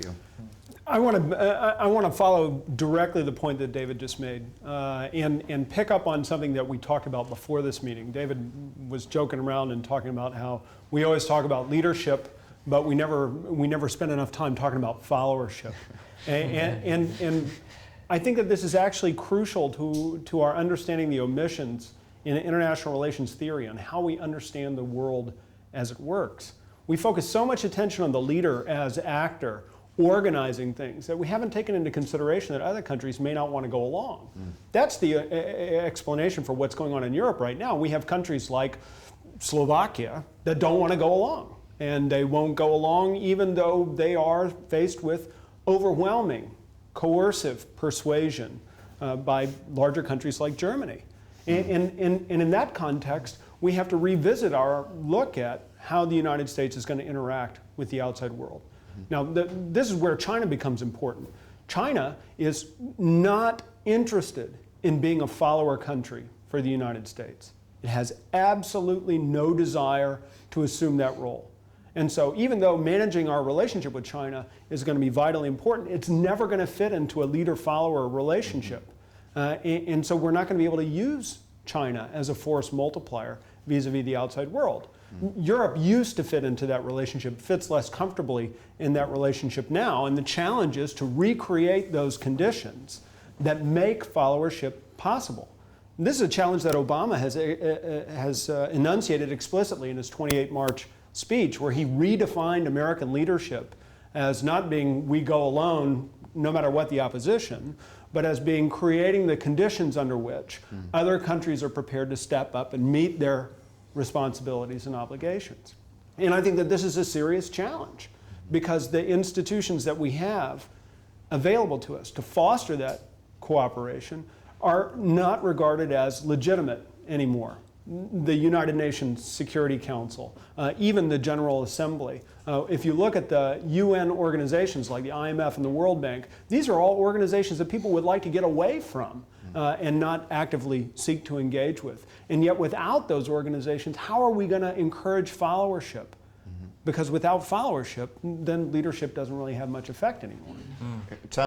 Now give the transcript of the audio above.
to you. I want to follow directly the point that David just made and pick up on something that we talked about before this meeting. David was joking around and talking about how we always talk about leadership, but we never spend enough time talking about followership. and I think that this is actually crucial to our understanding the omissions in international relations theory on how we understand the world as it works. We focus so much attention on the leader as actor, organizing things, that we haven't taken into consideration that other countries may not want to go along. That's the explanation for what's going on in Europe right now. We have countries like Slovakia that don't want to go along, and they won't go along even though they are faced with overwhelming, coercive persuasion by larger countries like Germany. And in that context, we have to revisit our look at how the United States is going to interact with the outside world. Now, this is where China becomes important. China is not interested in being a follower country for the United States. It has absolutely no desire to assume that role. And so even though managing our relationship with China is going to be vitally important, it's never going to fit into a leader-follower relationship. And so we're not going to be able to use China as a force multiplier vis-a-vis the outside world. Europe used to fit into that relationship, fits less comfortably in that relationship now, and the challenge is to recreate those conditions that make followership possible. And this is a challenge that Obama has enunciated explicitly in his 28 March speech, where he redefined American leadership as not being we go alone no matter what the opposition, but as being creating the conditions under which other countries are prepared to step up and meet their responsibilities and obligations. And I think that this is a serious challenge because the institutions that we have available to us to foster that cooperation are not regarded as legitimate anymore. The United Nations Security Council, even the General Assembly. If you look at the UN organizations like the IMF and the World Bank, these are all organizations that people would like to get away from and not actively seek to engage with. And yet without those organizations, how are we going to encourage followership? Because without followership, then leadership doesn't really have much effect anymore.